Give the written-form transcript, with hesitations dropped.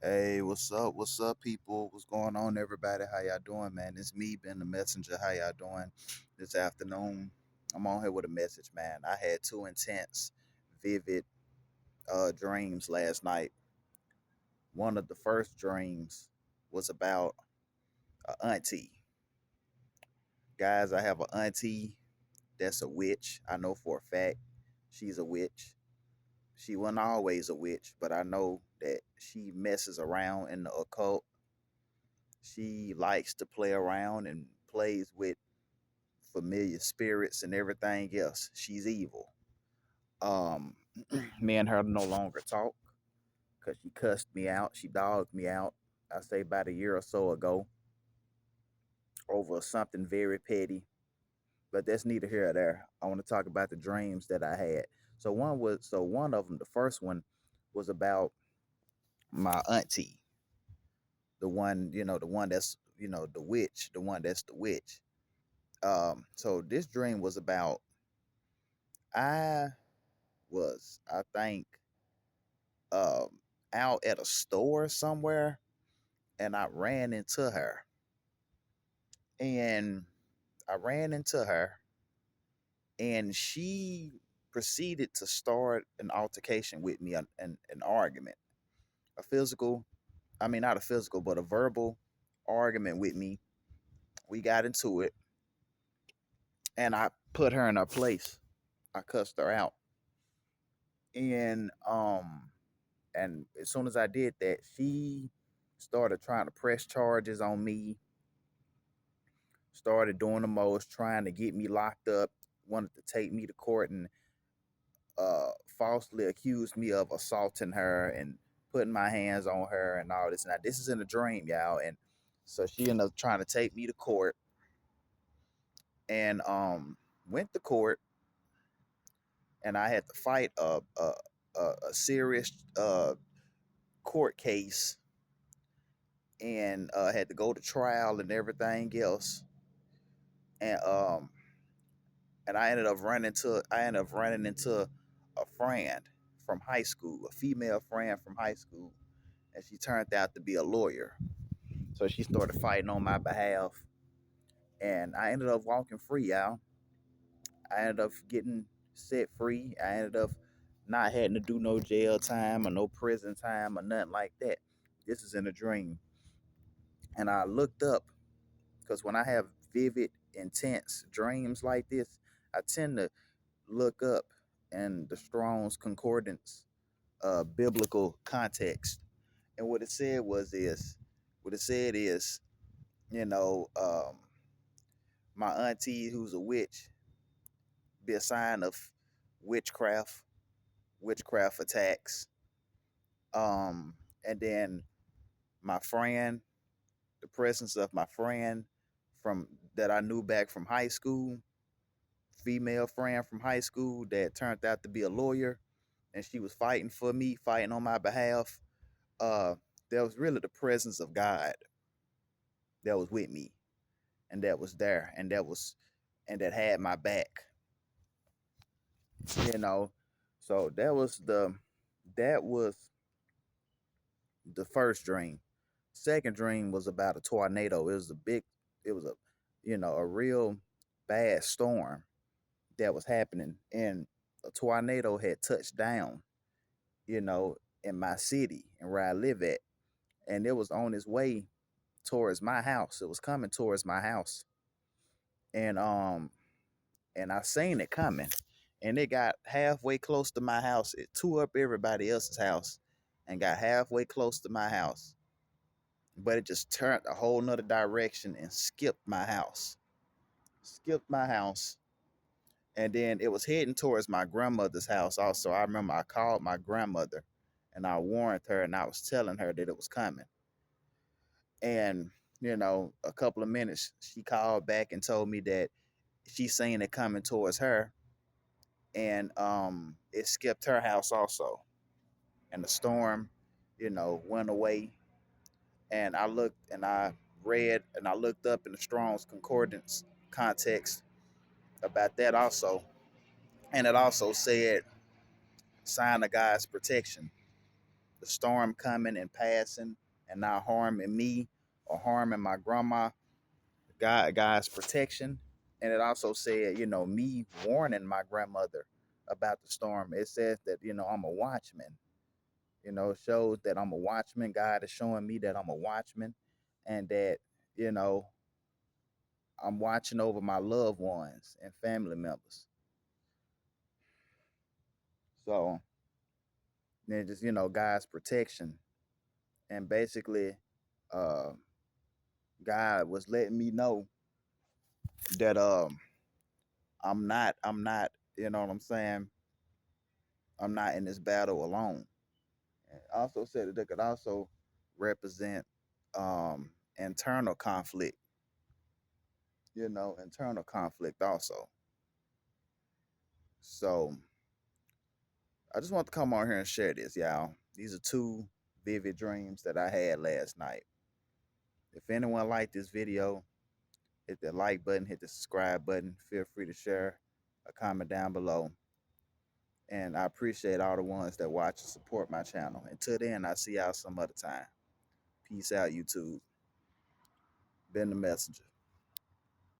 Hey, what's up? What's up, people? What's going on, everybody? How y'all doing, man? It's me, Ben the Messenger. How y'all doing this afternoon? I'm on here with a message, man. I had two intense, vivid dreams last night. One of the first dreams was about a auntie. Guys, I have an auntie that's a witch. I know for a fact she's a witch. She wasn't always a witch, but I know that she messes around in the occult. She likes to play around and plays with familiar spirits and everything else. She's evil. Um, Me and her no longer talk because she cussed me out. She dogged me out. I say about a year or so ago over something very petty. But that's neither here or there. I want to talk about the dreams that I had. So one of them, the first one, was about my auntie, the one that's the witch, the one that's the witch. So this dream was about I I think, um, out at a store somewhere, and and I ran into her, and she proceeded to start an altercation with me, an argument, a physical, I mean, not a physical, but a verbal argument with me. We got into it, and I put her in her place. I cussed her out, and and as soon as I did that, she started trying to press charges on me, started doing the most, trying to get me locked up, wanted to take me to court and falsely accused me of assaulting her and putting my hands on her and all this. Now, this is in a dream, y'all. And so she ended up trying to take me to court and went to court, and I had to fight a serious court case and had to go to trial and everything else. And I ended up running into a friend from high school, a female friend from high school, and she turned out to be a lawyer. So she started fighting on my behalf, and I ended up walking free, y'all. I ended up getting set free. I ended up not having to do no jail time or no prison time or nothing like that. This is in a dream. And I looked up because when I have vivid, intense dreams like this, I tend to look up in the Strong's Concordance biblical context. And what it said is, you know, my auntie who's a witch be a sign of witchcraft, witchcraft attacks. And then my friend, the presence of my friend from that I knew back from high school, female friend from high school that turned out to be a lawyer, and she was fighting for me, fighting on my behalf. Uh, there was really the presence of God that was with me, and that was there, and that had my back, you know. So that was the first dream. Second dream was about a tornado. It was a real bad storm that was happening, and a tornado had touched down, you know, in my city and where I live at, and it was on its way towards my house. It was coming towards my house, and I seen it coming, and it got halfway close to my house. It tore up everybody else's house, and got halfway close to my house, but it just turned a whole nother direction and skipped my house, and then it was heading towards my grandmother's house. Also, I remember I called my grandmother, and I warned her, and I was telling her that it was coming. And a couple of minutes, she called back and told me that she seen it coming towards her, and it skipped her house also. And the storm, went away. And I read and I looked up in the Strong's Concordance context about that also. And it also said sign of God's protection. the storm coming and passing and not harming me or harming my grandma. God's protection. And it also said, me warning my grandmother about the storm. It says that, I'm a watchman. It shows that I'm a watchman. God is showing me that I'm a watchman and that, you know, I'm watching over my loved ones and family members. So then just, God's protection. And basically, uh, God was letting me know that I'm not, you know what I'm saying? I'm not in this battle alone. And also said that they could also represent internal conflict, internal conflict also. So I just want to come on here and share this, y'all. These are two vivid dreams that I had last night. If anyone liked this video, hit the like button, hit the subscribe button. Feel free to share a comment down below. And I appreciate all the ones that watch and support my channel. Until then, I'll see y'all some other time. Peace out, YouTube. Been the messenger.